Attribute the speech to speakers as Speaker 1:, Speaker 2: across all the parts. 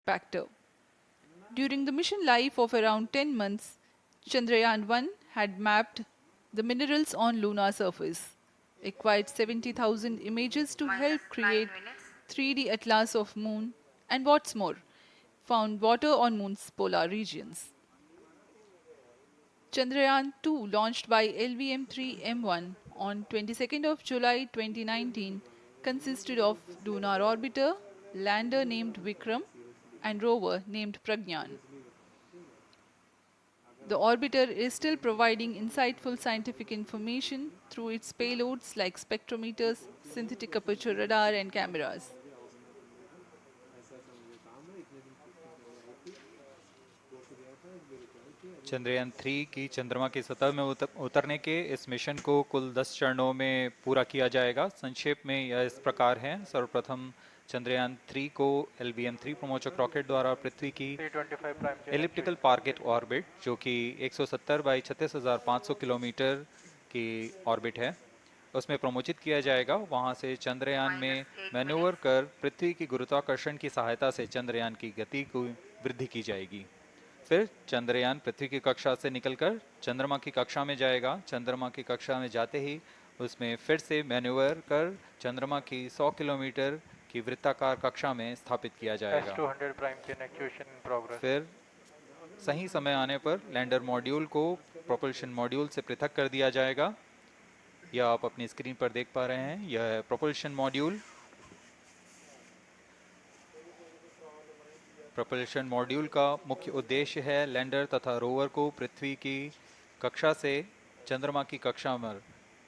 Speaker 1: factor. During the mission life of around 10 months, Chandrayaan 1 had mapped the minerals on lunar surface, acquired 70,000 images to help
Speaker 2: Minus 9
Speaker 1: create
Speaker 2: minutes.
Speaker 1: 3D atlas of moon, and what's more, found water on moon's polar regions. Chandrayaan 2 launched by LVM-3M1 on 22nd of July 2019 consisted of lunar orbiter, lander named Vikram, and rover named Pragyan. The orbiter is still providing insightful scientific information through its payloads like spectrometers, synthetic aperture radar, and cameras.
Speaker 3: Chandrayaan 3 की चंद्रमा की सतह में उतरने के इस mission को कुल 10 चरणों में पूरा किया जाएगा। संक्षेप में यह इस प्रकार है। सर्वप्रथम चंद्रयान 3 को LVM-3 प्रमोचक रॉकेट द्वारा पृथ्वी की
Speaker 4: 325 प्राइम के
Speaker 3: एलिप्टिकल टारगेट ऑर्बिट, जो कि 170 बाई 36,500 किलोमीटर की ऑर्बिट है, उसमें प्रमोचित किया जाएगा। वहां से चंद्रयान में
Speaker 2: Minus 8
Speaker 3: मैन्यूवर
Speaker 2: minutes.
Speaker 3: कर पृथ्वी की गुरुत्वाकर्षण की सहायता से चंद्रयान की गति को वृद्धि की जाएगी। फिर चंद्रयान पृथ्वी की कक्षा से निकलकर चंद्रमा की कक्षा में जाएगा। चंद्रमा की कक्षा में जाते ही उसमें फिर से मैन्यूवर कर चंद्रमा की 100 किलोमीटर की वृत्ताकार कक्षा में स्थापित किया जाएगा।
Speaker 4: S200 प्राइम के एक्चुएशन इन प्रोग्रेस।
Speaker 3: फिर सही समय आने पर लैंडर मॉड्यूल को प्रोपल्शन मॉड्यूल से पृथक कर दिया जाएगा। यह आप अपनी स्क्रीन पर देख पा रहे हैं, यह है प्रोपल्शन मॉड्यूल। प्रोपल्शन मॉड्यूल का मुख्य उद्देश्य है लैंडर तथा रोवर को पृथ्वी की कक्षा से चंद्रमा की कक्षा में,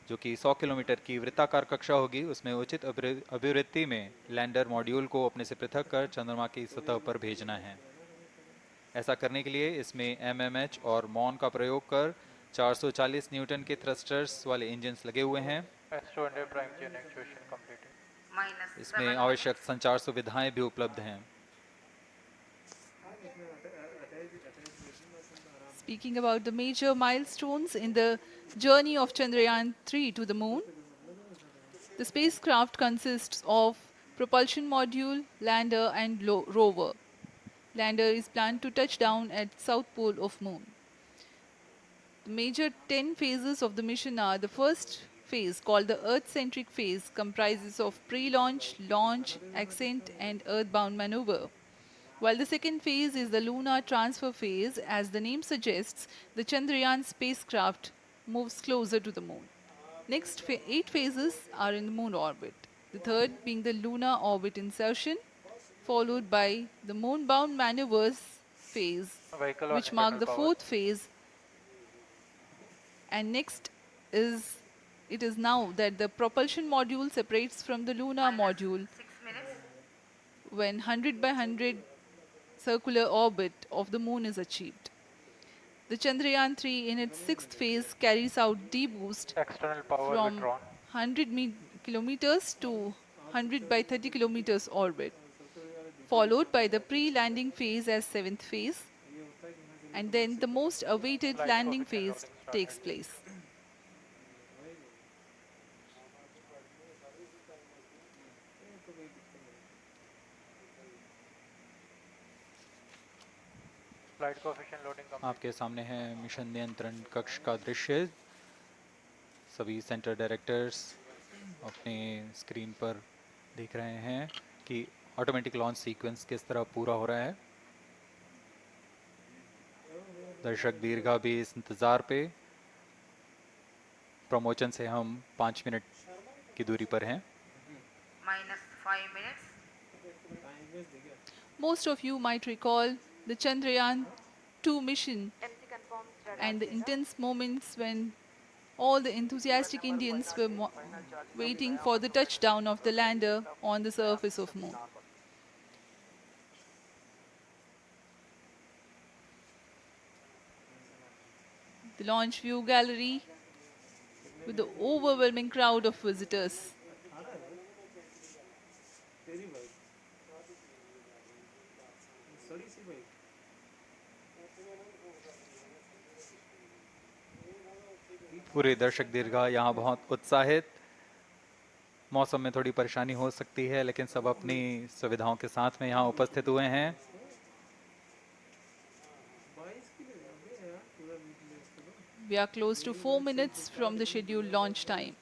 Speaker 3: जो कि 100 किलोमीटर की वृत्ताकार कक्षा होगी, उसमें उचित अभिवृत्ति में लैंडर मॉड्यूल को अपने से पृथक कर चंद्रमा की सतह पर भेजना है। ऐसा करने के लिए इसमें MMH और मॉन का प्रयोग कर 440 न्यूटन के थ्रस्टर्स वाले इंजन्स लगे हुए हैं।
Speaker 4: S200 प्राइम के एक्चुएशन कंप्लीट।
Speaker 2: Minus
Speaker 3: इसमें
Speaker 2: 7
Speaker 3: आवश्यक
Speaker 2: minutes.
Speaker 3: संचार सुविधाएं भी उपलब्ध हैं।
Speaker 1: Speaking about the major milestones in the journey of Chandrayaan 3 to the moon, the spacecraft consists of propulsion module, lander, and rover. Lander is planned to touch down at south pole of moon. The major 10 phases of the mission are: the first phase, called the Earth-centric phase, comprises of pre-launch, launch, ascent, and earthbound maneuver. While the second phase is the lunar transfer phase, as the name suggests, the Chandrayaan spacecraft moves closer to the moon. Next 8 phases are in the moon orbit. The third being the lunar orbit insertion, followed by the moon-bound maneuvers phase,
Speaker 4: vehicle on
Speaker 1: which mark
Speaker 4: internal
Speaker 1: the
Speaker 4: power.
Speaker 1: fourth phase. And next is it is now that the propulsion module separates from the lunar
Speaker 2: Minus
Speaker 1: module
Speaker 2: 6 minutes.
Speaker 1: when 100 by 100 circular orbit of the moon is achieved. The Chandrayaan 3 in its sixth phase carries out D-boost
Speaker 4: external power
Speaker 1: from
Speaker 4: withdrawn.
Speaker 1: 100 kilometers to 100 by 30 kilometers orbit, followed by the pre-landing phase as seventh phase, and then the most awaited
Speaker 4: flight
Speaker 1: landing
Speaker 4: coefficient
Speaker 1: phase
Speaker 4: loading start
Speaker 1: takes
Speaker 4: है।
Speaker 1: place.
Speaker 4: Flight coefficient loading complete.
Speaker 3: आपके सामने है mission नियंत्रण कक्ष का दृश्य। सभी centre directors अपने स्क्रीन पर देख रहे हैं कि ऑटोमेटिक लॉन्च सीक्वेंस किस तरह पूरा हो रहा है। दर्शक दीर्घा भी इस इंतज़ार पे। प्रमोशन से हम 5 मिनट की दूरी पर हैं।
Speaker 2: Minus 5 minutes.
Speaker 1: Most of you might recall the Chandrayaan 2 mission and the intense moments when all the enthusiastic Indians were waiting for the touchdown of the lander on the surface of moon. The launch view gallery with the overwhelming crowd of visitors.
Speaker 3: पूरे दर्शक दीर्घा यहाँ बहुत उत्साहित। मौसम में थोड़ी परेशानी हो सकती है, लेकिन सब अपनी सुविधाओं के साथ में यहाँ उपस्थित हुए हैं।
Speaker 1: We are close to 4 minutes from the scheduled launch time.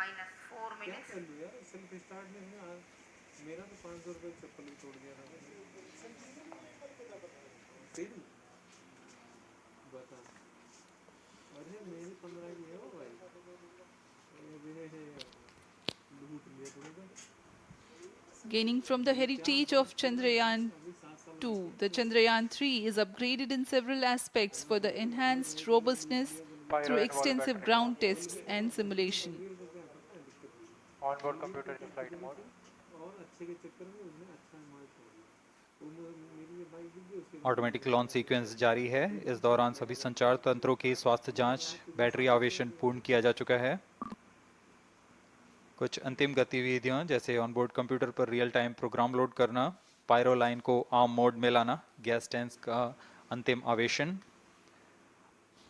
Speaker 2: minus 4 minutes,
Speaker 1: Gaining from the heritage of Chandrayaan 2, the Chandrayaan 3 is upgraded in several aspects for the enhanced robustness through
Speaker 4: Pyro and wall
Speaker 1: extensive
Speaker 4: battery.
Speaker 1: ground tests and simulation.
Speaker 4: Onboard computer in flight mode.
Speaker 3: Automatic launch sequence जारी है। इस दौरान सभी संचार तंत्रों की स्वास्थ्य जांच, बैटरी आवेशन पूर्ण किया जा चुका है। कुछ अंतिम गतिविधियां जैसे ऑनबोर्ड कंप्यूटर पर रियल टाइम प्रोग्राम लोड करना, पायरो लाइन को आर्म मोड में लाना, गैस टैंक का अंतिम आवेशन,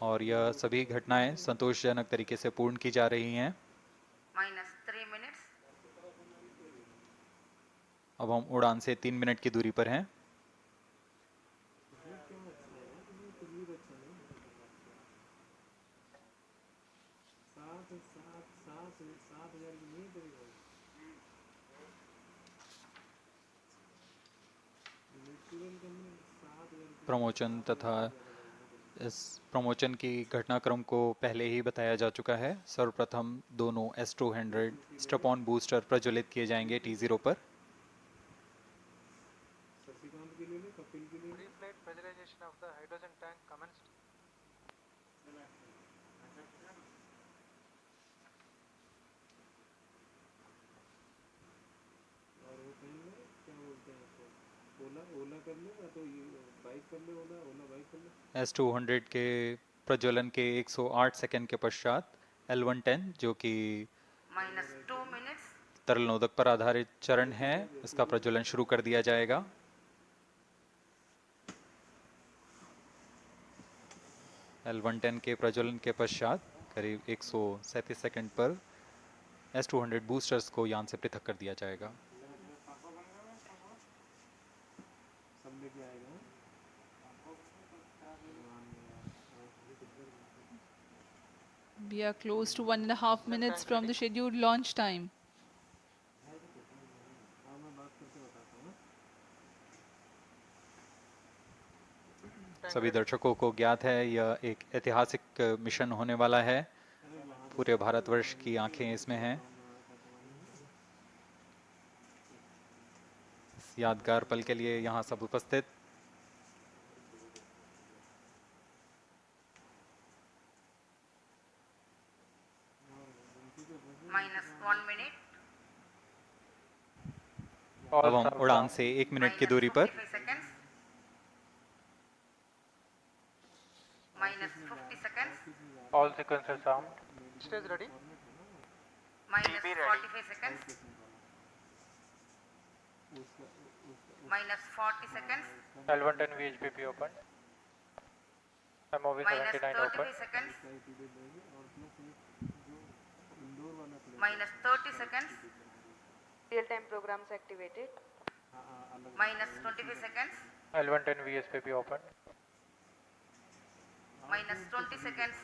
Speaker 3: और यह सभी घटनाएं संतोषजनक तरीके से पूर्ण की जा रही हैं।
Speaker 2: minus 3 minutes,
Speaker 3: अब हम उड़ान से 3 मिनट की दूरी पर हैं। प्रमोशन तथा इस प्रमोशन की घटनाक्रम को पहले ही बताया जा चुका है। सर्वप्रथम दोनों S200 स्ट्रप-ऑन बूस्टर प्रज्वलित किए जाएंगे T0 पर।
Speaker 4: Pre-flight pressurization of the hydrogen tank commenced.
Speaker 3: S200 के प्रज्वलन के 108 सेकंड के पश्चात L110 जो कि
Speaker 2: minus 2 minutes,
Speaker 3: तरल नोदक पर आधारित चरण है, इसका प्रज्वलन शुरू कर दिया जाएगा। L110 के प्रज्वलन के पश्चात करीब 137 सेकंड पर S200 बूस्टर्स को यान से पृथक कर दिया जाएगा।
Speaker 1: We are close to 1.5 minutes from the scheduled launch time.
Speaker 3: सभी दर्शकों को ज्ञात है यह एक ऐतिहासिक मिशन होने वाला है। पूरे भारतवर्ष की आंखें इसमें हैं। इस यादगार पल के लिए यहाँ सब उपस्थित
Speaker 2: minus 1 minute,
Speaker 4: All
Speaker 3: अब हम
Speaker 4: subs
Speaker 3: उड़ान
Speaker 4: down.
Speaker 3: से 1 मिनट की
Speaker 2: minus
Speaker 3: दूरी पर
Speaker 2: 55 seconds, minus 50 seconds,
Speaker 4: All sequences armed. Stage ready.
Speaker 2: minus
Speaker 4: TB ready.
Speaker 2: 45 seconds, minus 40 seconds,
Speaker 4: L110 VHPP open. MOV
Speaker 2: minus
Speaker 4: 79 open.
Speaker 2: 33 seconds, minus 30 seconds,
Speaker 5: Real-time programs activated.
Speaker 2: minus 25 seconds,
Speaker 4: L110 VSPP open.
Speaker 2: minus 20 seconds,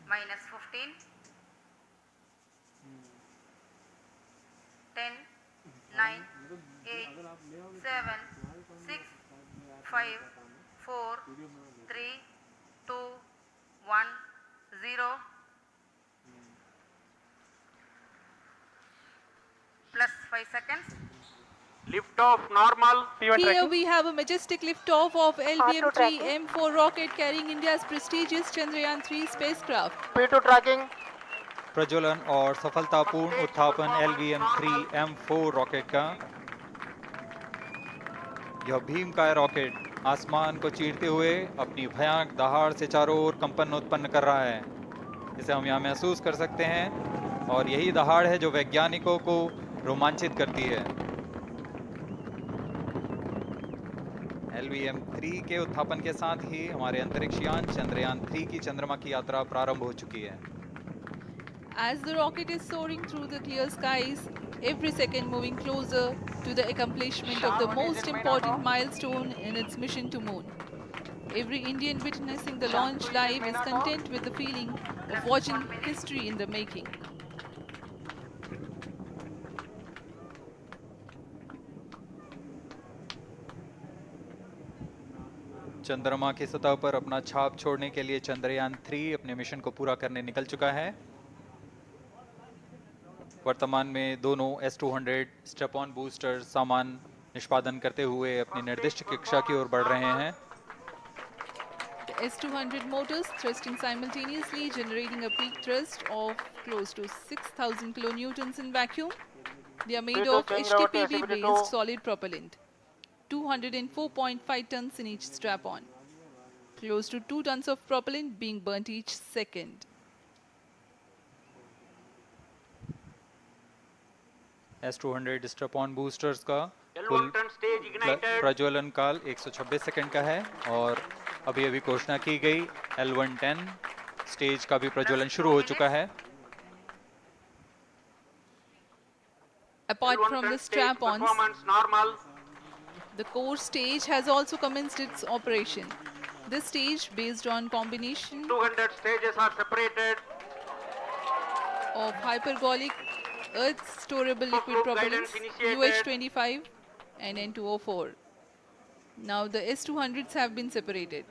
Speaker 2: minus 15, 10, 9, 8, 7, 6, 5, 4, 3, 2, 1, 0, plus 5 seconds,
Speaker 6: Lift off normal.
Speaker 4: P1
Speaker 1: Here
Speaker 4: tracking.
Speaker 1: we have a majestic liftoff of LVM-3
Speaker 5: tracking.
Speaker 1: M4 rocket carrying India's prestigious Chandrayaan 3 spacecraft.
Speaker 6: P2 tracking.
Speaker 3: प्रज्वलन और सफलतापूर्ण उत्थापन LVM-3 M4 rocket का। यह भीमकाय rocket आसमान को चीरते हुए अपनी भयानक दहाड़ से चारों ओर कंपन उत्पन्न कर रहा है। इसे हम यहाँ महसूस कर सकते हैं और यही दहाड़ है जो वैज्ञानिकों को रोमांचित करती है। LVM-3 के उत्थापन के साथ ही हमारे अंतरिक्ष यान चंद्रयान 3 की चंद्रमा की यात्रा प्रारंभ हो चुकी है।
Speaker 1: As the rocket is soaring through the clear skies, every second moving closer to the accomplishment of the most important milestone in its mission to moon. Every Indian witnessing the launch live is content with the feeling of
Speaker 2: Plus
Speaker 1: watching
Speaker 2: 1 minute.
Speaker 1: history in the making.
Speaker 3: चंद्रमा की सतह पर अपना छाप छोड़ने के लिए चंद्रयान 3 अपने मिशन को पूरा करने निकल चुका है। वर्तमान में दोनों S-200 स्टेप ऑन बूस्टर सामान निष्पादन करते हुए अपनी निर्दिष्ट कक्षा की ओर बढ़ रहे हैं।
Speaker 1: The S200 motors thrusting simultaneously, generating a peak thrust of close to 6,000 kilonewtons in vacuum. They are made
Speaker 6: Status
Speaker 1: of
Speaker 6: change over to
Speaker 1: HTPB
Speaker 6: SCPT2.
Speaker 1: based solid propellant, 204.5 tons in each strap on, close to 2 tons of propellant being burnt each second.
Speaker 3: S-200 step on boosters का
Speaker 6: L1
Speaker 3: कुल
Speaker 6: turn stage ignited.
Speaker 3: प्रज्वलन काल 126 second का है और अभी अभी घोषणा की गई L110 स्टेज का भी प्रज्वलन शुरू हो चुका है।
Speaker 1: Apart
Speaker 6: L1
Speaker 1: from
Speaker 6: turn
Speaker 1: the
Speaker 6: stage
Speaker 1: strap-ons,
Speaker 6: performance normal.
Speaker 1: the core stage has also commenced its operation. This stage, based on combination
Speaker 6: 200 stages are separated.
Speaker 1: of hypergolic earth storable liquid
Speaker 6: Loop
Speaker 1: propellants
Speaker 6: guidance initiated.
Speaker 1: UH25 and N204. Now the S200s have been separated.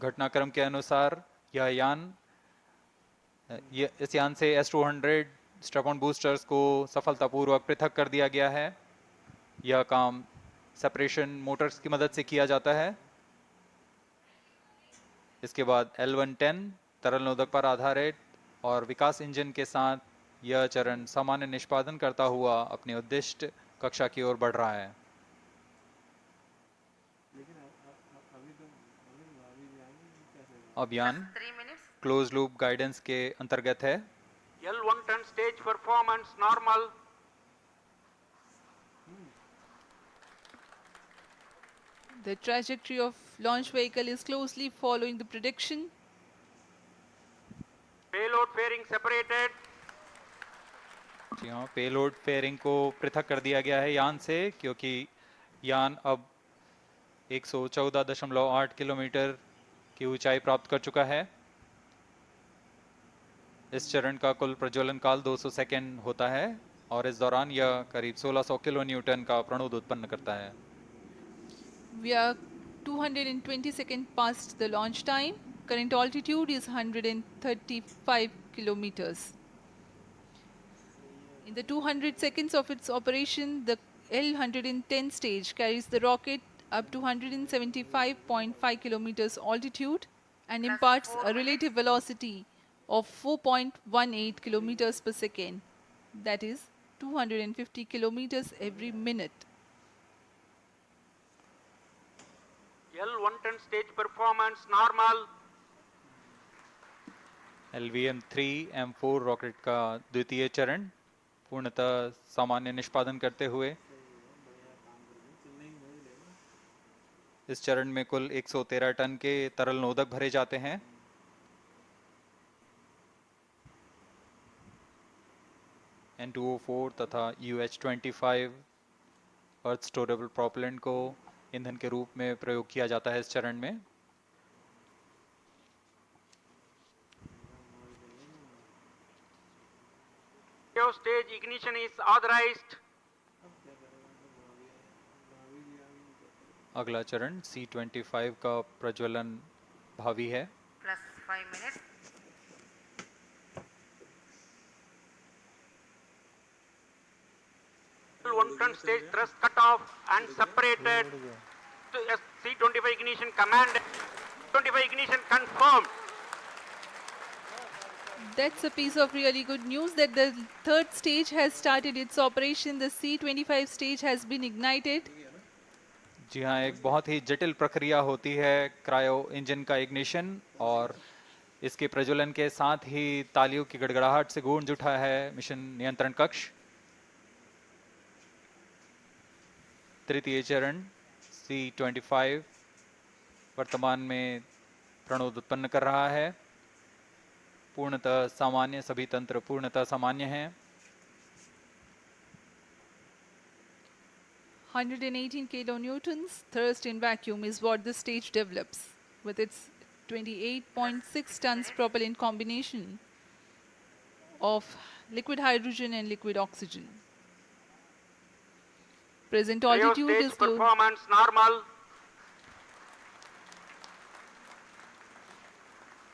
Speaker 3: घटनाक्रम के अनुसार यह यान इस यान से S-200 step on boosters को सफलतापूर्वक पृथक कर दिया गया है। यह काम सेपरेशन मोटर्स की मदद से किया जाता है। इसके बाद L110 तरल नोदक पर आधारित और विकास इंजन के साथ यह चरण सामान्य निष्पादन करता हुआ अपनी उद्दिष्ट कक्षा की ओर बढ़ रहा है। अब यान
Speaker 2: 3 minutes.
Speaker 3: क्लोज लूप गाइडेंस के अंतर्गत है।
Speaker 6: L1 turn stage performance normal.
Speaker 1: The trajectory of launch vehicle is closely following the prediction.
Speaker 6: Payload fairing separated.
Speaker 3: जी हाँ, पेलोड फेयरिंग को पृथक कर दिया गया है यान से, क्योंकि यान अब 114.8 किलोमीटर की ऊंचाई प्राप्त कर चुका है। इस चरण का कुल प्रज्वलन काल 200 सेकेंड होता है और इस दौरान यह करीब 1600 किलो न्यूटन का प्रणोद उत्पन्न करता है।
Speaker 1: We are 220 seconds past the launch time. Current altitude is 135 kilometers. In the 200 seconds of its operation, the L110 stage carries the rocket up to 175.5 kilometers altitude and
Speaker 2: Plus
Speaker 1: imparts
Speaker 2: 4
Speaker 1: a relative velocity of 4.18 kilometers per second, that is 250 kilometers every minute.
Speaker 6: L1 turn stage performance normal.
Speaker 3: LVM-3 M4 rocket का द्वितीय चरण पूर्णतः सामान्य निष्पादन करते हुए इस चरण में कुल 113 टन के तरल नोदक भरे जाते हैं। N204 तथा UH25 अर्थ स्टोरेबल प्रोपेलेंट को ईंधन के रूप में प्रयोग किया जाता है इस चरण में।
Speaker 6: Stage ignition is authorized.
Speaker 3: अगला चरण C25 का प्रज्वलन भावी है।
Speaker 2: Plus 5 minutes.
Speaker 6: L1 turn stage thrust cut off and separated. To C25 ignition command. 25 ignition confirmed.
Speaker 1: That's a piece of really good news that the third stage has started its operation. The C25 stage has been ignited.
Speaker 3: जी हाँ, एक बहुत ही जटिल प्रक्रिया होती है cryo engine का ignition और इसके प्रज्वलन के साथ ही तालियों की गड़गड़ाहट से गूंज उठा है मिशन नियंत्रण कक्ष। तृतीय चरण C25 वर्तमान में प्रणोद उत्पन्न कर रहा है। पूर्णतः सामान्य, सभी तंत्र पूर्णतः सामान्य हैं।
Speaker 1: 118 kilonewtons thrust in vacuum is what this stage develops with its 28.6 tons propellant combination of liquid hydrogen and liquid oxygen. Present
Speaker 6: Cryo
Speaker 1: altitude
Speaker 6: stage
Speaker 1: is close.
Speaker 6: performance normal.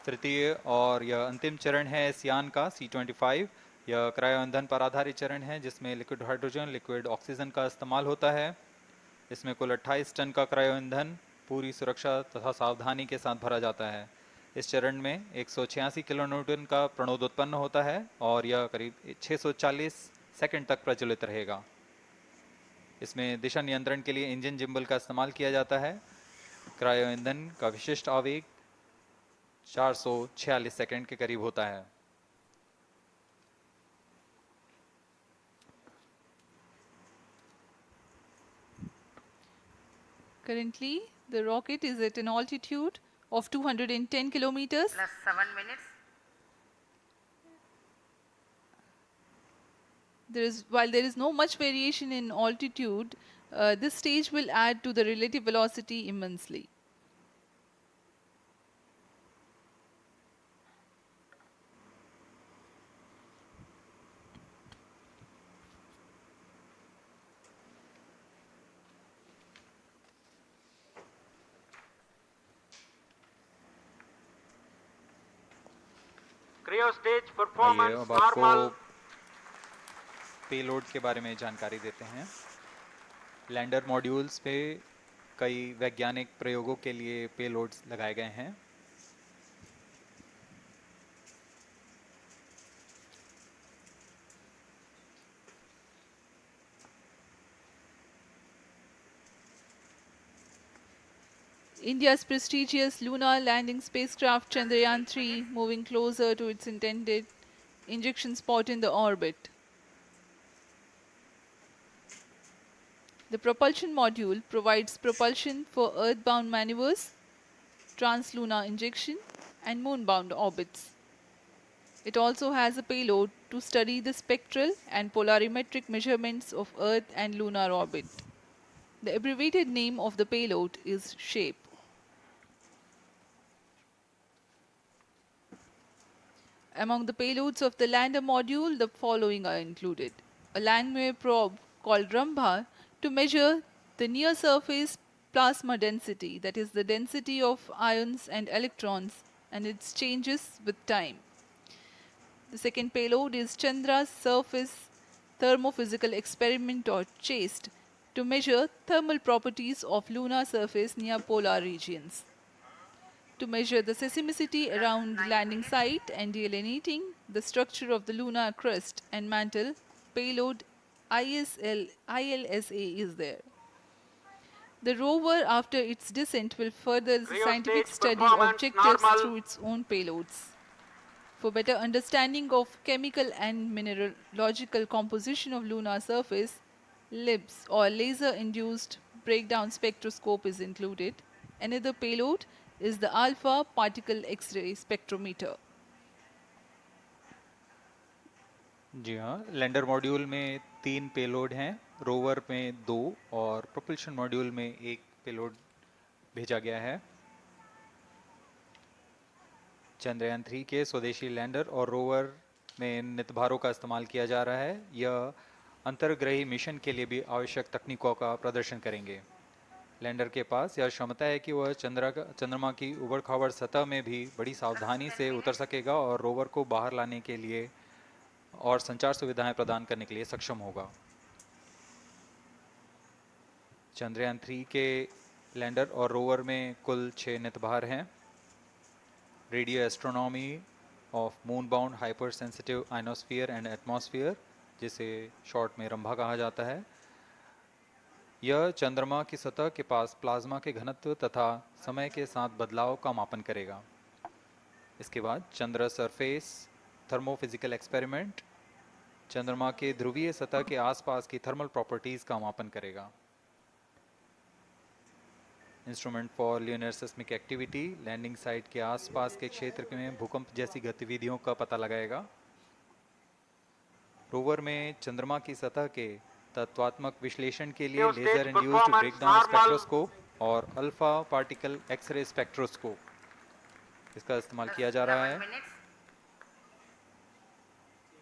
Speaker 3: तृतीय और यह अंतिम चरण है इस यान का C-25। यह क्रायो ईंधन पर आधारित चरण है जिसमें लिक्विड हाइड्रोजन, लिक्विड ऑक्सीजन का इस्तेमाल होता है। इसमें कुल 28 टन का क्रायो ईंधन पूरी सुरक्षा तथा सावधानी के साथ भरा जाता है। इस चरण में 186 किलो न्यूटन का प्रणोद उत्पन्न होता है और यह करीब 640 सेकंड तक प्रज्वलित रहेगा। इसमें दिशा नियंत्रण के लिए इंजन जिम्बल का इस्तेमाल किया जाता है। क्रायो ईंधन का विशिष्ट आवेग 446 सेकंड के करीब होता है।
Speaker 1: Currently, the rocket is at an altitude of 210 kilometers.
Speaker 2: Plus 7 minutes.
Speaker 1: While there is no much variation in altitude, this stage will add to the relative velocity immensely.
Speaker 6: Cryo stage
Speaker 3: आइए
Speaker 6: performance
Speaker 3: अब आपको
Speaker 6: normal.
Speaker 3: Payload के बारे में जानकारी देते हैं। Lander modules पे कई वैज्ञानिक प्रयोगों के लिए पेलोड्स लगाए गए हैं।
Speaker 1: India's prestigious lunar landing spacecraft Chandrayan 3 moving closer to its intended injection spot in the orbit. The propulsion module provides propulsion for earthbound maneuvers, translunar injection, and moonbound orbits. It also has a payload to study the spectral and polarimetric measurements of Earth and lunar orbit. The abbreviated name of the payload is SHAPE. Among the payloads of the lander module, the following are included. A landwehr probe called Rambha to measure the near-surface plasma density, that is the density of ions and electrons, and its changes with time. The second payload is Chandra's Surface Thermophysical Experiment or CHASTE to measure thermal properties of lunar surface near polar regions. To measure the seismicity around the landing site and delineating the structure of the lunar crust and mantle, payload ILSA is there. The rover, after its descent, will further the
Speaker 6: Cryo
Speaker 1: scientific
Speaker 6: stage
Speaker 1: study
Speaker 6: performance
Speaker 1: objectives
Speaker 6: normal.
Speaker 1: through its own payloads. For better understanding of chemical and mineralogical composition of lunar surface, LIBS or laser-induced breakdown spectroscope is included. Another payload is the alpha particle X-ray spectrometer.
Speaker 3: जी हाँ, lander module में 3 payload हैं, rover में 2 और propulsion module में 1 payload भेजा गया है। चंद्रयान 3 के स्वदेशी लैंडर और रोवर में नितभारों का इस्तेमाल किया जा रहा है। यह अंतर्ग्रही मिशन के लिए भी आवश्यक तकनीकों का प्रदर्शन करेंगे। लैंडर के पास यह क्षमता है कि वह चंद्रमा की उबड़-खाबड़ सतह में भी बड़ी सावधानी से उतर सकेगा और रोवर को बाहर लाने के लिए और संचार सुविधाएं प्रदान करने के लिए सक्षम होगा। चंद्रयान 3 के लैंडर और रोवर में कुल 6 नितभार हैं। Radio astronomy of moon bound hyper sensitive ionosphere and atmosphere, जिसे शॉर्ट में रंभा कहा जाता है, यह चंद्रमा की सतह के पास प्लाज्मा के घनत्व तथा समय के साथ बदलाव का मापन करेगा। इसके बाद चंद्र सरफेस थर्मोफिजिकल एक्सपेरिमेंट चंद्रमा के ध्रुवीय सतह के आसपास की थर्मल प्रॉपर्टीज का मापन करेगा। Instrument for lunar seismic activity landing site के आसपास के क्षेत्र में भूकंप जैसी गतिविधियों का पता लगाएगा। रोवर में चंद्रमा की सतह के तत्वात्मक विश्लेषण के लिए
Speaker 6: Stage
Speaker 3: laser induced
Speaker 6: performance
Speaker 3: breakdown
Speaker 6: normal.
Speaker 3: Spectroscope और अल्फा पार्टिकल एक्सरे स्पेक्ट्रोस्कोप इसका इस्तेमाल
Speaker 2: plus
Speaker 3: किया जा रहा
Speaker 2: 11
Speaker 3: है।
Speaker 2: minutes.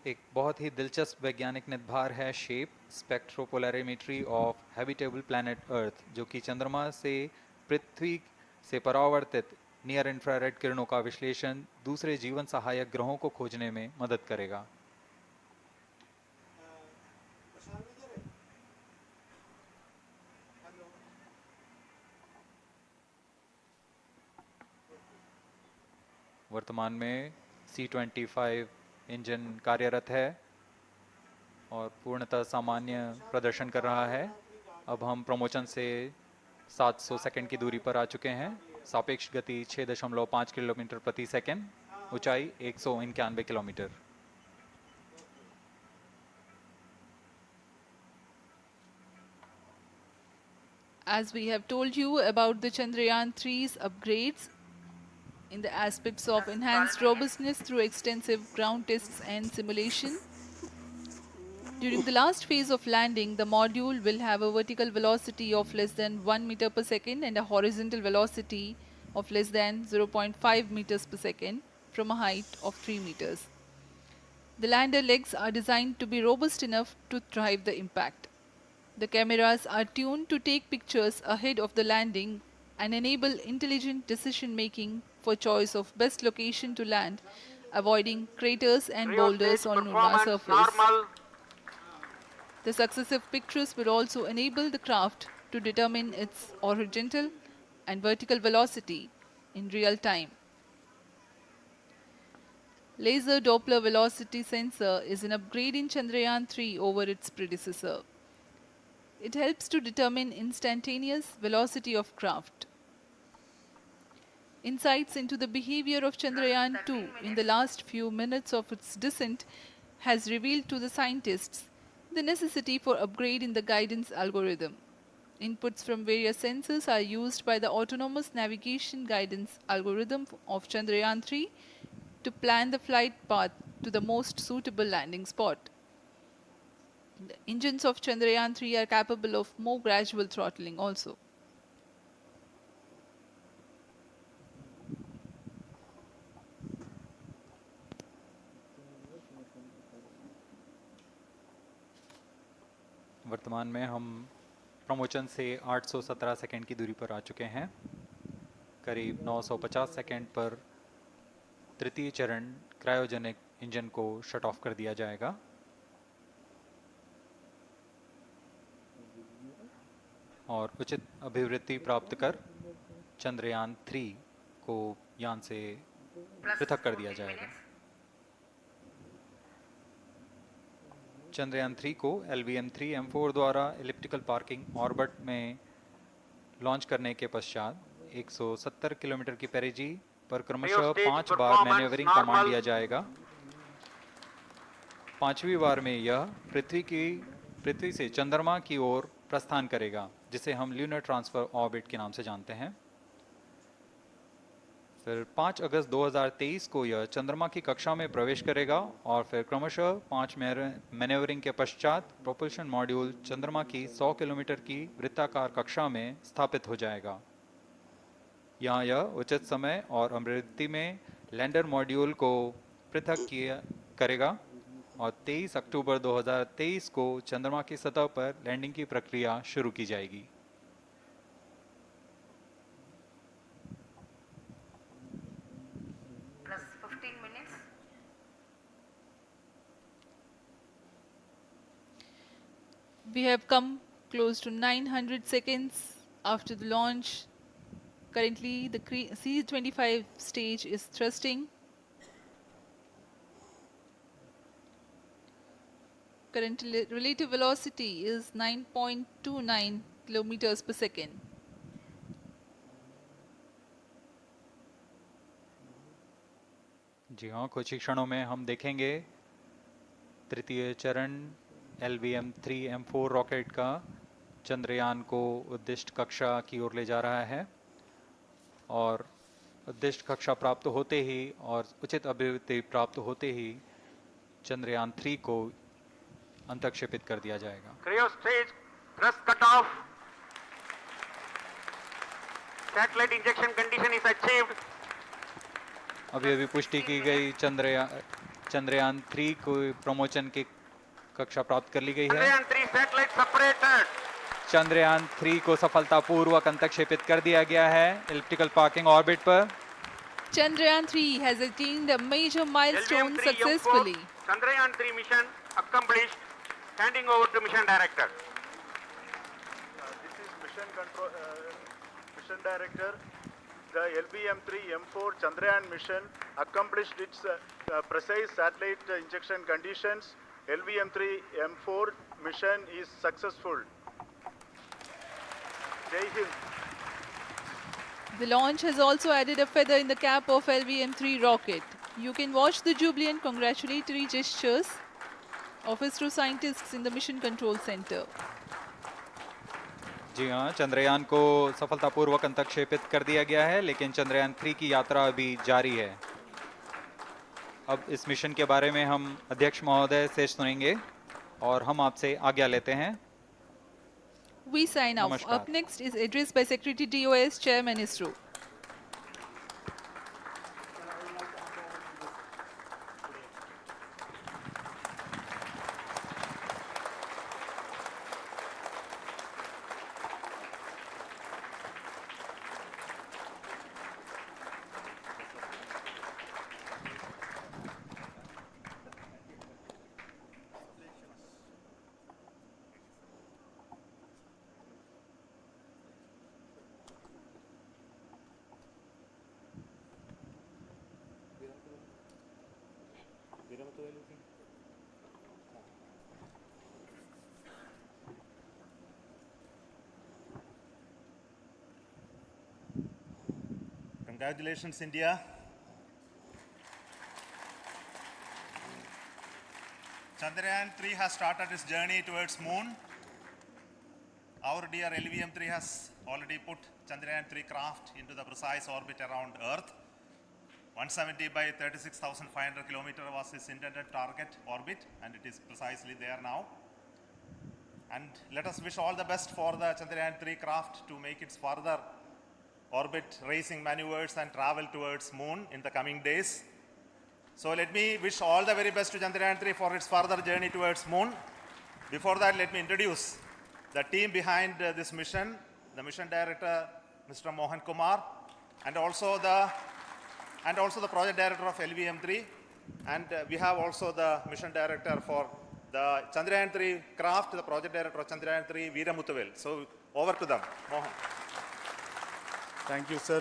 Speaker 3: एक बहुत ही दिलचस्प वैज्ञानिक निर्धार है shape स्पेक्ट्रोपोलैरिमेट्री of habitable planet earth, जो कि चंद्रमा से पृथ्वी से परावर्तित नियर इंफ्रारेड किरणों का विश्लेषण दूसरे जीवन सहायक ग्रहों को खोजने में मदद करेगा। वर्तमान में C-25 इंजन कार्यरत है और पूर्णतः सामान्य प्रदर्शन कर रहा है। अब हम प्रमोशन से 700 सेकंड की दूरी पर आ चुके हैं। सापेक्ष गति 6.5 किलोमीटर प्रति सेकंड, ऊंचाई 191 kilometre.
Speaker 1: As we have told you about the Chandrayaan 3's upgrades in the aspects of enhanced robustness through extensive ground tests and simulation, during the last phase of landing, the module will have a vertical velocity of less than 1 meter per second and a horizontal velocity of less than 0.5 meters per second from a height of 3 meters. The lander legs are designed to be robust enough to drive the impact. The cameras are tuned to take pictures ahead of the landing and enable intelligent decision making for choice of best location to land, avoiding craters and
Speaker 6: Rio
Speaker 1: boulders
Speaker 6: stage
Speaker 1: on lunar
Speaker 6: performance
Speaker 1: surface.
Speaker 6: normal.
Speaker 1: The successive pictures will also enable the craft to determine its horizontal and vertical velocity in real time. Laser Doppler velocity sensor is an upgrade in Chandrayaan 3 over its predecessor. It helps to determine instantaneous velocity of craft. Insights into the behavior of Chandrayaan 2 in the last few minutes of its descent has revealed to the scientists the necessity for upgrade in the guidance algorithm. Inputs from various sensors are used by the autonomous navigation guidance algorithm of Chandrayaan 3 to plan the flight path to the most suitable landing spot. The engines of Chandrayaan 3 are capable of more gradual throttling also.
Speaker 3: वर्तमान में हम promotion से 817 second की दूरी पर आ चुके हैं। करीब 950 सेकंड पर तृतीय चरण क्रायोजेनिक इंजन को शट ऑफ कर दिया जाएगा और उचित अभिवृद्धि प्राप्त कर चंद्रयान 3 को यान से
Speaker 2: plus
Speaker 3: पृथक कर दिया
Speaker 2: 14
Speaker 3: जाएगा।
Speaker 2: minutes.
Speaker 3: चंद्रयान 3 को LVM-3M4 द्वारा एलिप्टिकल पार्किंग ऑर्बिट में लॉन्च करने के पश्चात 170 किलोमीटर की पेरिजी पर क्रमशः
Speaker 6: Rio stage
Speaker 3: 5 बार
Speaker 6: performance
Speaker 3: मैन्यूवरिंग कमांड
Speaker 6: normal.
Speaker 3: दिया जाएगा। पांचवी बार में यह पृथ्वी से चंद्रमा की ओर प्रस्थान करेगा, जिसे हम ल्यूनर ट्रांसफर ऑर्बिट के नाम से जानते हैं। फिर 5 अगस्त 2023 को यह चंद्रमा की कक्षा में प्रवेश करेगा और फिर क्रमशः 5 मैन्यूवरिंग के पश्चात प्रोपल्शन मॉड्यूल चंद्रमा की 100 किलोमीटर की वृत्ताकार कक्षा में स्थापित हो जाएगा। यहाँ यह उचित समय और अभिवृद्धि में लैंडर मॉड्यूल को पृथक करेगा और 23 अक्टूबर 2023 को चंद्रमा की सतह पर लैंडिंग की प्रक्रिया शुरू की जाएगी।
Speaker 2: Plus 15 minutes.
Speaker 1: We have come close to 900 seconds after the launch. Currently, the C-25 stage is thrusting. Current relative velocity is 9.29 kilometers per second.
Speaker 3: जी हाँ, कुछ ही क्षणों में हम देखेंगे तृतीय चरण LVM-3M4 रॉकेट का चंद्रयान को उद्दिष्ट कक्षा की ओर ले जा रहा है और उद्दिष्ट कक्षा प्राप्त होते ही और उचित अभिवृद्धि प्राप्त होते ही चंद्रयान 3 को अंतक्षेपित कर दिया जाएगा।
Speaker 6: Cryo stage thrust cutoff. Satellite injection condition is achieved.
Speaker 3: अभी पुष्टि की गई चंद्रयान 3 को प्रमोशन की कक्षा प्राप्त कर ली गई है।
Speaker 6: Chandrayaan 3 satellite separated.
Speaker 3: चंद्रयान 3 को सफलतापूर्वक अंतक्षेपित कर दिया गया है एलिप्टिकल पार्किंग ऑर्बिट पर।
Speaker 1: Chandrayan 3 has attained a major milestone
Speaker 6: LVM-3
Speaker 1: successfully.
Speaker 6: M4 Chandrayaan 3 mission accomplished. Handing over to mission director.
Speaker 7: This is mission director. The LVM-3 M4 Chandrayaan mission accomplished its precise satellite injection conditions. LVM-3 M4 mission is successful. Jai Hind.
Speaker 1: The launch has also added a feather in the cap of LVM-3 rocket. You can watch the jubilant congratulatory gestures of Isro scientists in the Mission Control Center.
Speaker 3: जी हाँ, चंद्रयान को सफलतापूर्वक अंतक्षेपित कर दिया गया है, लेकिन चंद्रयान 3 की यात्रा अभी जारी है। अब इस मिशन के बारे में हम अध्यक्ष महोदय से सुनेंगे और हम आपसे आज्ञा लेते हैं।
Speaker 1: We sign off.
Speaker 3: नमस्कार।
Speaker 1: Up next is address by Secretary DOS, Chairman Isro.
Speaker 8: Congratulations, India. Chandrayaan 3 has started its journey towards moon. Our dear LVM-3 has already put Chandrayaan 3 craft into the precise orbit around Earth. 170 by 36,500 kilometers was its intended target orbit, and it is precisely there now. And let us wish all the best for the Chandrayaan 3 craft to make its further orbit racing maneuvers and travel towards moon in the coming days. So let me wish all the very best to Chandrayaan 3 for its further journey towards moon. Before that, let me introduce the team behind this mission, the mission director, Mr. Mohan Kumar, and also the project director of LVM-3, and we have also the mission director for the Chandrayaan 3 craft, the project director of Chandrayaan 3, Veera Muthuvel. So over to them, Mohan.
Speaker 7: Thank you, sir.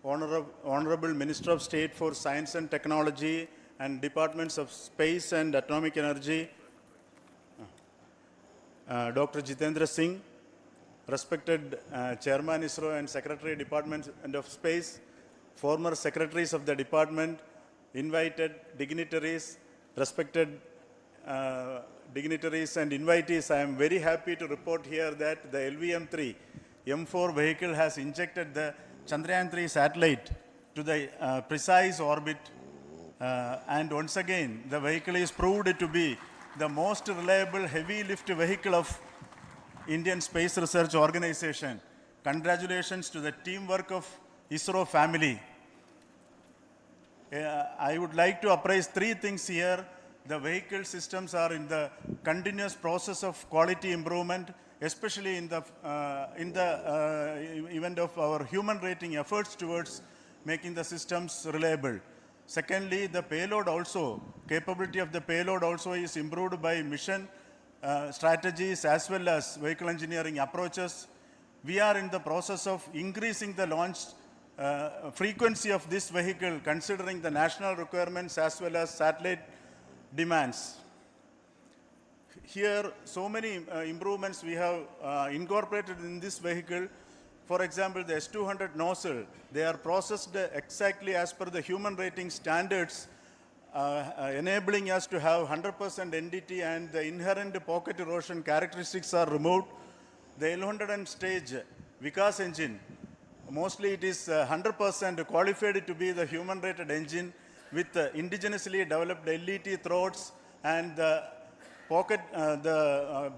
Speaker 7: Honorable Minister of State for Science and Technology and Departments of Space and Atomic Energy, Dr. Jitendra Singh, respected Chairman ISRO and Secretary Department of Space, former secretaries of the department, invited dignitaries, respected dignitaries and invitees, I am very happy to report here that the LVM-3 M4 vehicle has injected the Chandrayaan 3 satellite to the precise orbit, and once again the vehicle is proved to be the most reliable heavy lift vehicle of Indian Space Research Organization. Congratulations to the teamwork of ISRO family. I would like to appraise three things here. The vehicle systems are in the continuous process of quality improvement, especially in the event of our human rating efforts towards making the systems reliable. Secondly, the payload also, capability of the payload also is improved by mission strategies as well as vehicle engineering approaches. We are in the process of increasing the launch frequency of this vehicle considering the national requirements as well as satellite demands. Here, so many improvements we have incorporated in this vehicle. For example, the S200 nozzle, they are processed exactly as per the human rating standards enabling us to have 100% NDT and the inherent pocket erosion characteristics are removed. The L100 stage Vikas engine, mostly it is 100% qualified to be the human rated engine with indigenously developed LET throats, and the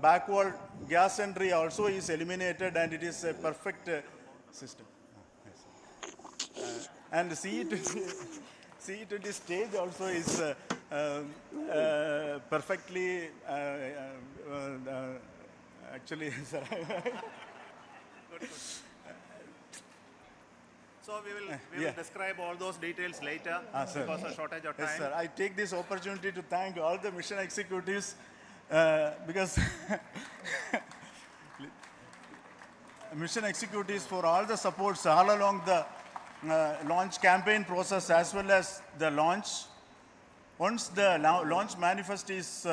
Speaker 7: back wall gas entry also is eliminated, and it is a perfect system. And CE20 stage also is perfectly, actually, sir.
Speaker 8: So we will describe all those details later
Speaker 7: Sir.
Speaker 8: because of shortage of time.
Speaker 7: Yes, sir. I take this opportunity to thank all the mission executives because mission executives for all the supports all along the launch campaign process as well as the launch. Once the launch manifest is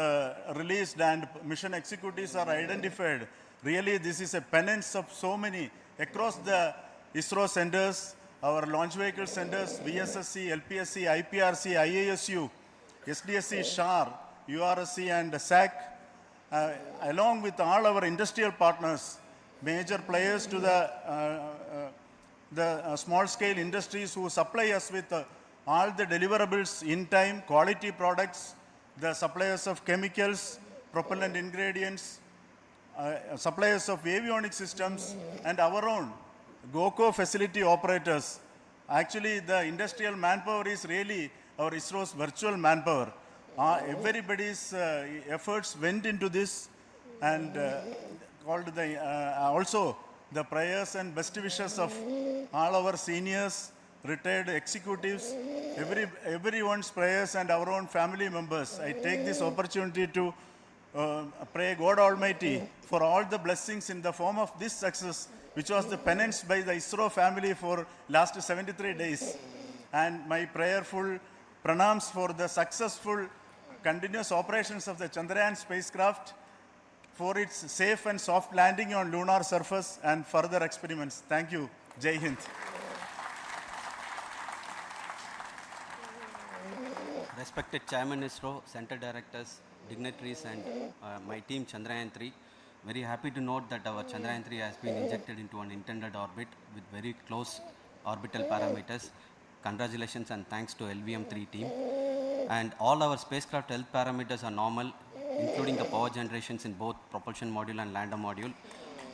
Speaker 7: released and mission executives are identified, really this is a penance of so many across the Isro centers, our launch vehicle centers, VSSC, LPSC, IPRC, IASU, SDSC, SHAR, URSC and SAC, along with all our industrial partners, major players to the small scale industries who supply us with all the deliverables in time, quality products, the suppliers of chemicals, propellant ingredients, suppliers of avionics systems, and our own GOCO facility operators. Actually, the industrial manpower is really our ISRO's virtual manpower. Everybody's efforts went into this, and called the also the prayers and best wishes of all our seniors, retired executives, everyone's prayers and our own family members. I take this opportunity to pray God Almighty for all the blessings in the form of this success, which was the penance by the ISRO family for last 73 days. And my prayerful pranams for the successful continuous operations of the Chandrayan spacecraft, for its safe and soft landing on lunar surface and further experiments. Thank you. Jai Hind.
Speaker 9: Respected Chairman ISRO, Center Directors, dignitaries and my team Chandrayan 3, very happy to note that our Chandrayan 3 has been injected into an intended orbit with very close orbital parameters. Congratulations and thanks to LVM3 team. And all our spacecraft health parameters are normal, including the power generations in both propulsion module and lander module.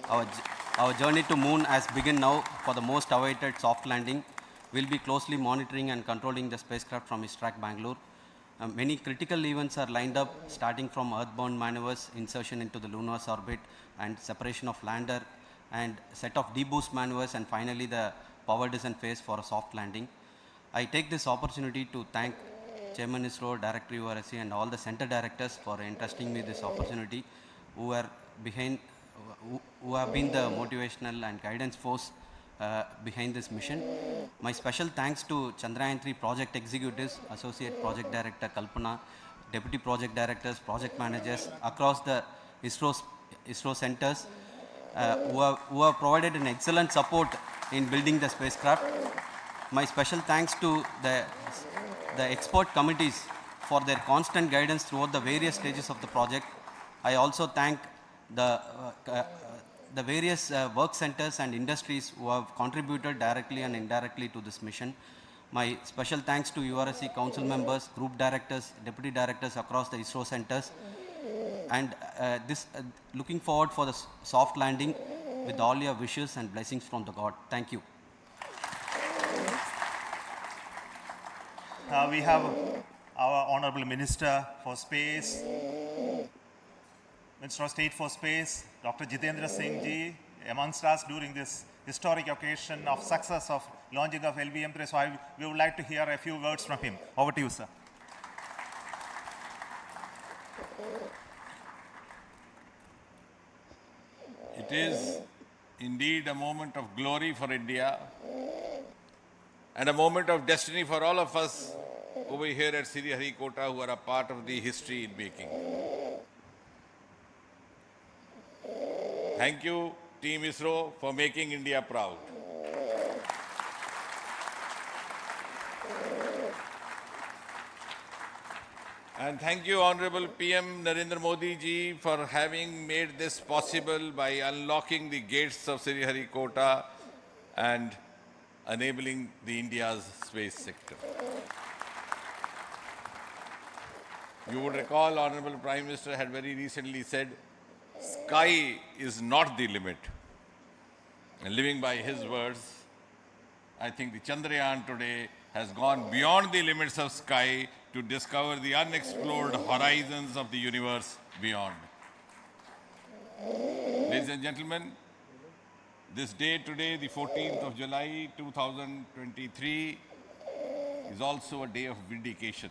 Speaker 9: Our journey to moon has begun now for the most awaited soft landing. We'll be closely monitoring and controlling the spacecraft from ISTRAC Bangalore. Many critical events are lined up, starting from earthbound maneuvers, insertion into the lunar orbit, and separation of lander, and set of deboost maneuvers, and finally the power descent phase for a soft landing. I take this opportunity to thank Chairman ISRO, Director URSC, and all the center directors for entrusting me this opportunity, who have been the motivational and guidance force behind this mission. My special thanks to Chandrayan 3 project executives, Associate Project Director Kalpana, Deputy Project Directors, Project Managers across the ISRO centers who have provided an excellent support in building the spacecraft. My special thanks to the expert committees for their constant guidance throughout the various stages of the project. I also thank the various work centers and industries who have contributed directly and indirectly to this mission. My special thanks to URSC council members, group directors, deputy directors across the ISRO centers, and looking forward for the soft landing with all your wishes and blessings from the God. Thank you.
Speaker 8: We have our Honorable Minister for Space, Minister of State for Space, Dr. Jitendra Singh ji, amongst us during this historic occasion of success of launching of LVM3. So we would like to hear a few words from him. Over to you, sir.
Speaker 10: It is indeed a moment of glory for India and a moment of destiny for all of us over here at Sriharikota who are a part of the history in making. Thank you, Team ISRO, for making India proud. And thank you, Honorable PM Narendra Modi ji, for having made this possible by unlocking the gates of Sriharikota and enabling the India's space sector. You would recall, Honorable Prime Minister had very recently said, sky is not the limit. And living by his words, I think the Chandrayan today has gone beyond the limits of sky to discover the unexplored horizons of the universe beyond. Ladies and gentlemen, this day today, the 14th of July 2023, is also a day of vindication.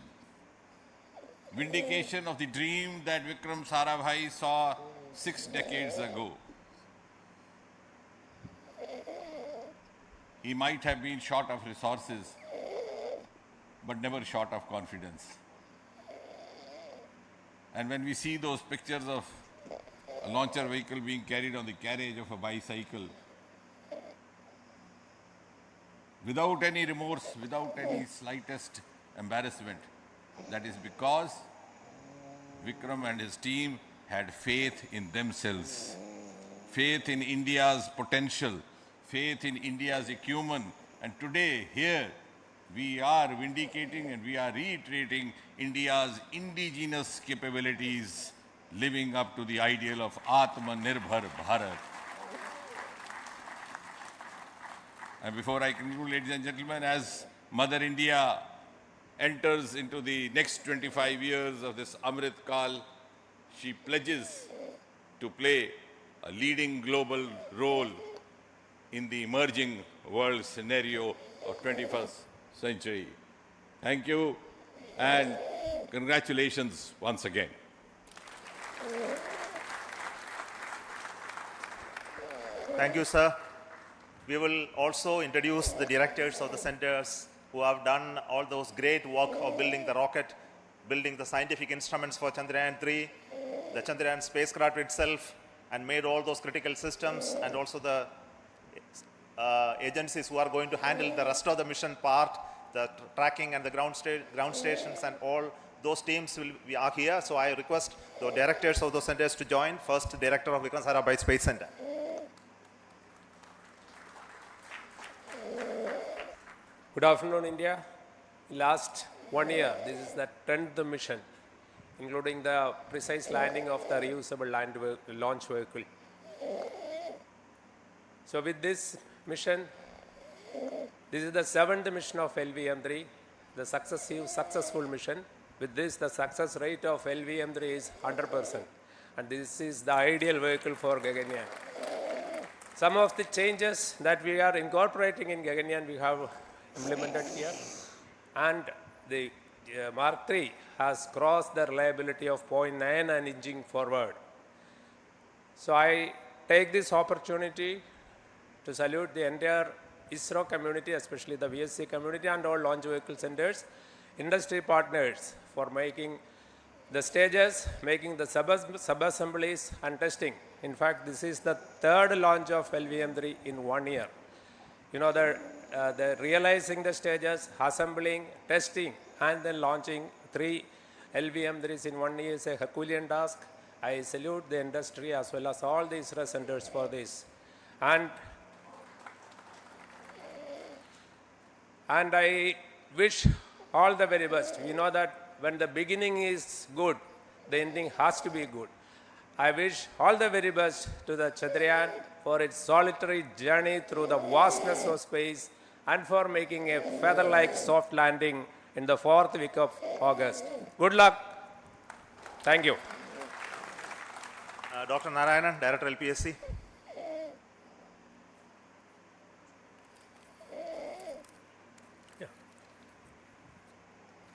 Speaker 10: Vindication of the dream that Vikram Sarabhai saw 6 decades ago. He might have been short of resources, but never short of confidence. And when we see those pictures of a launcher vehicle being carried on the carriage of a bicycle, without any remorse, without any slightest embarrassment, that is because Vikram and his team had faith in themselves, faith in India's potential, faith in India's acumen. And today, here, we are vindicating and we are reiterating India's indigenous capabilities, living up to the ideal of Atmanirbhar Bharat. And before I conclude, ladies and gentlemen, as Mother India enters into the next 25 years of this Amrit Kal, she pledges to play a leading global role in the emerging world scenario of 21st century. Thank you and congratulations once again.
Speaker 8: Thank you, sir. We will also introduce the directors of the centers who have done all those great work of building the rocket, building the scientific instruments for Chandrayaan-3, the Chandrayaan spacecraft itself, and made all those critical systems, and also the agencies who are going to handle the rest of the mission part, the tracking and the ground stations, and all those teams are here. So I request the directors of those centers to join. First, Director of Vikram Sarabhai Space Center.
Speaker 11: Good afternoon, India. Last 1 year, this is the 10th mission, including the precise landing of the reusable launch vehicle. So with this mission, this is the 7th mission of LVM-3, the successful mission. With this, the success rate of LVM-3 is 100%. And this is the ideal vehicle for Gaganyaan. Some of the changes that we are incorporating in Gaganyaan, we have implemented here. And the Mark III has crossed the reliability of 0.9 and inching forward. So I take this opportunity to salute the entire Isro community, especially the VSC community and all launch vehicle centers, industry partners for making the stages, making the sub-assemblies and testing. In fact, this is the 3rd launch of LVM-3 in 1 year. You know, the realizing the stages, assembling, testing, and then launching 3 LVM-3s in 1 year is a Herculean task. I salute the industry as well as all the ISRO centers for this. And I wish all the very best. We know that when the beginning is good, the ending has to be good. I wish all the very best to the Chandrayaan for its solitary journey through the vastness of space and for making a feather-like soft landing in the 4th week of August. Good luck. Thank you.
Speaker 8: Dr. Narayanan, Director LPSC.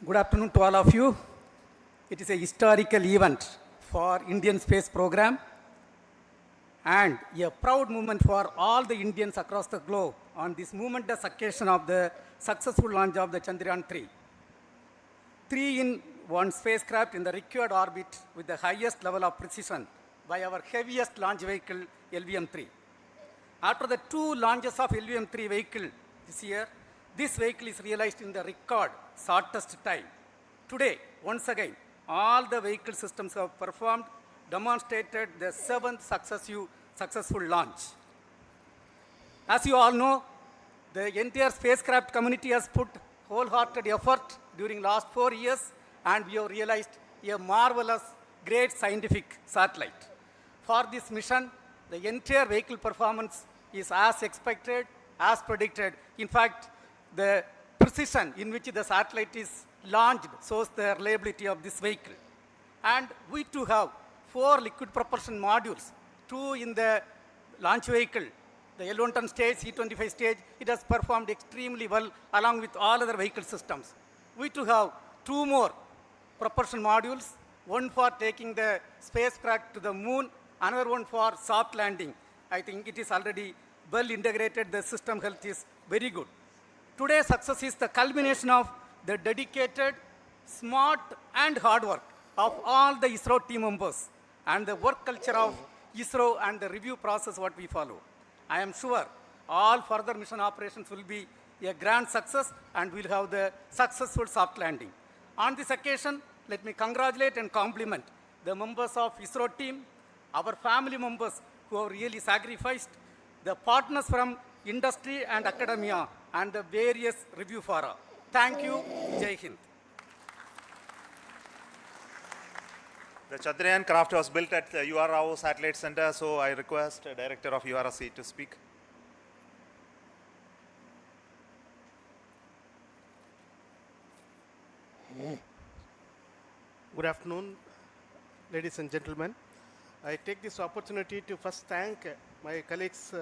Speaker 12: Good afternoon to all of you. It is a historical event for Indian space program and a proud moment for all the Indians across the globe on this momentous occasion of the successful launch of the Chandrayaan-3. 3-in-1 spacecraft in the required orbit with the highest level of precision by our heaviest launch vehicle, LVM-3. After the 2 launches of LVM-3 vehicle this year, this vehicle is realized in the record shortest time. Today, once again, all the vehicle systems have performed, demonstrated the 7th successful launch. As you all know, the entire spacecraft community has put wholehearted effort during last 4 years, and we have realized a marvelous, great scientific satellite. For this mission, the entire vehicle performance is as expected, as predicted. In fact, the precision in which the satellite is launched shows the reliability of this vehicle. And we too have 4 liquid propulsion modules, 2 in the launch vehicle. The L110 stage, C25 stage, it has performed extremely well along with all other vehicle systems. We too have 2 more propulsion modules, one for taking the spacecraft to the moon, another one for soft landing. I think it is already well integrated, the system health is very good. Today's success is the culmination of the dedicated, smart and hard work of all the ISRO team members and the work culture of ISRO and the review process what we follow. I am sure all further mission operations will be a grand success and we'll have the successful soft landing. On this occasion, let me congratulate and compliment the members of ISRO team, our family members who have really sacrificed, the partners from industry and academia, and the various review fora. Thank you. Jai Hind.
Speaker 8: The Chandrayan craft was built at the UR Rao Satellite Center, so I request the Director of URSC to speak.
Speaker 13: Good afternoon, ladies and gentlemen. I take this opportunity to first thank my colleagues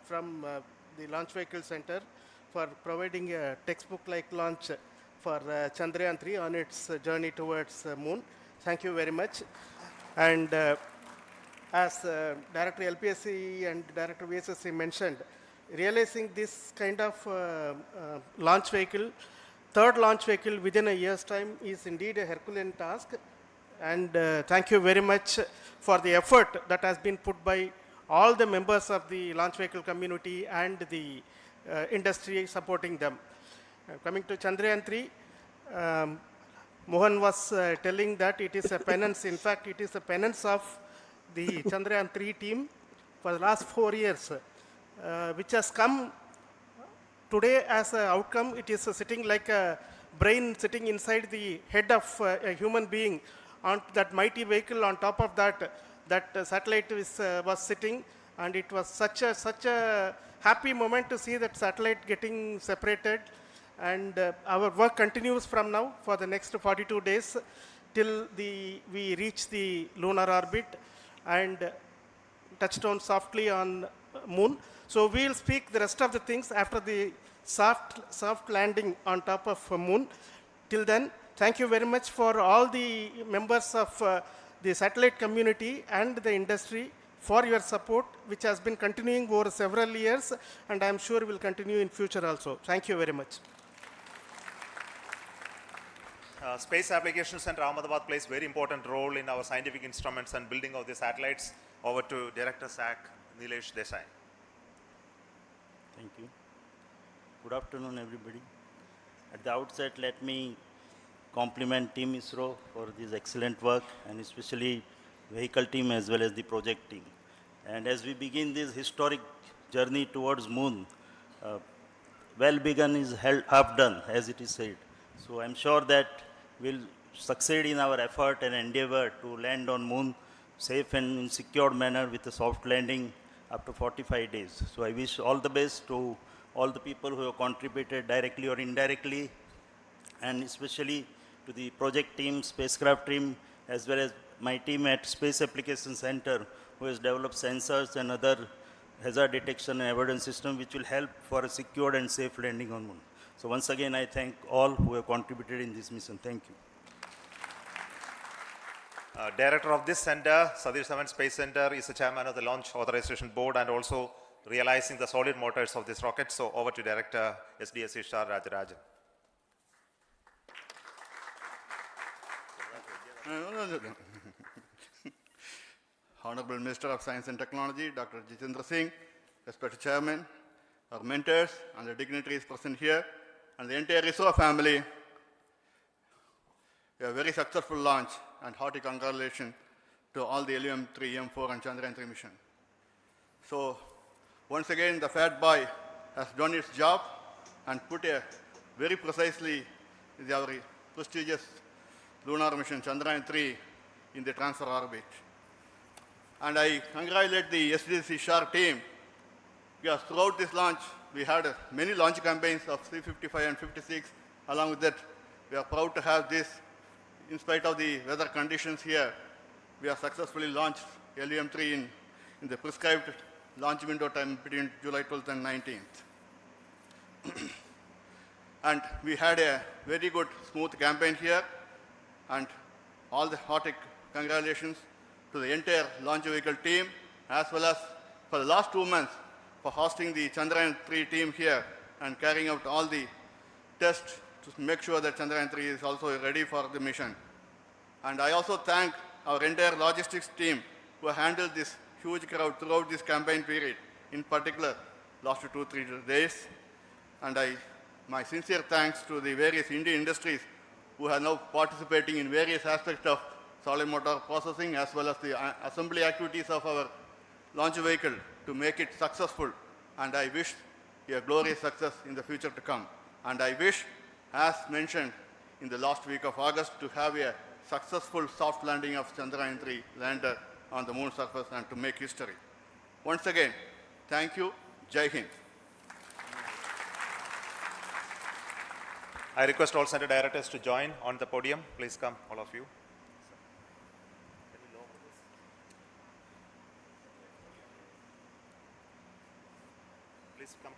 Speaker 13: from the Launch Vehicle Center for providing a textbook-like launch for Chandrayan 3 on its journey towards moon. Thank you very much. And as Director LPSC and Director VSSC mentioned, realizing this kind of launch vehicle, third launch vehicle within a year's time is indeed a Herculean task. And thank you very much for the effort that has been put by all the members of the launch vehicle community and the industry supporting them. Coming to Chandrayan 3, Mohan was telling that it is a penance. In fact, it is a penance of the Chandrayan 3 team for the last 4 years, which has come today as an outcome. It is sitting like a brain sitting inside the head of a human being on that mighty vehicle. On top of that, that satellite was sitting, and it was such a happy moment to see that satellite getting separated. And our work continues from now for the next 42 days till we reach the lunar orbit and touchdown softly on moon. So we'll speak the rest of the things after the soft landing on top of moon. Till then, thank you very much for all the members of the satellite community and the industry for your support, which has been continuing over several years, and I'm sure will continue in future also. Thank you very much.
Speaker 8: Space Application Center Ahmedabad plays very important role in our scientific instruments and building of the satellites. Over to Director SAC, Nilesh Desai.
Speaker 14: Thank you. Good afternoon, everybody. At the outset, let me compliment Team ISRO for this excellent work, and especially vehicle team as well as the project team. And as we begin this historic journey towards moon, well begun is half done, as it is said. So I'm sure that we'll succeed in our effort and endeavor to land on moon safe and in secure manner with a soft landing after 45 days. So I wish all the best to all the people who have contributed directly or indirectly, and especially to the project team, spacecraft team, as well as my team at Space Application Center, who has developed sensors and other hazard detection and avoidance system which will help for a secured and safe landing on moon. So once again, I thank all who have contributed in this mission. Thank you.
Speaker 8: Director of this center, Satish Dhawan Space Center, is the chairman of the Launch Authorization Board and also realizing the solid motors of this rocket. So over to Director SDSC Shah Rajarajan.
Speaker 15: Honorable Minister of Science and Technology, Dr. Jitendra Singh, respected Chairman, our mentors and the dignitaries present here, and the entire ISRO family. a very successful launch, and hearty congratulations to all the LVM-3, M4 and Chandrayaan-3 mission. So once again, the Fat Boy has done its job and put a very precisely our prestigious lunar mission Chandrayaan-3 in the transfer orbit. And I congratulate the SDC SHAR team, because throughout this launch, we had many launch campaigns of C-55 and 56. Along with that, we are proud to have this. In spite of the weather conditions here, we have successfully launched LVM-3 in the prescribed launch window time between July 12th and 19th. And we had a very good, smooth campaign here, and all the hearty congratulations to the entire launch vehicle team, as well as for the last 2 months for hosting the Chandrayaan-3 team here and carrying out all the tests to make sure that Chandrayaan-3 is also ready for the mission. And I also thank our entire logistics team who handled this huge crowd throughout this campaign period, in particular last 2-3 days. And my sincere thanks to the various Indian industries who are now participating in various aspects of solid motor processing as well as the assembly activities of our launch vehicle to make it successful. And I wish a glorious success in the future to come. And I wish, as mentioned in the last week of August, to have a successful soft landing of Chandrayaan-3 lander on the moon surface and to make history. Once again, thank you. Jai Hind.
Speaker 4: I request all center directors to join on the podium. Please come, all of you. Please come.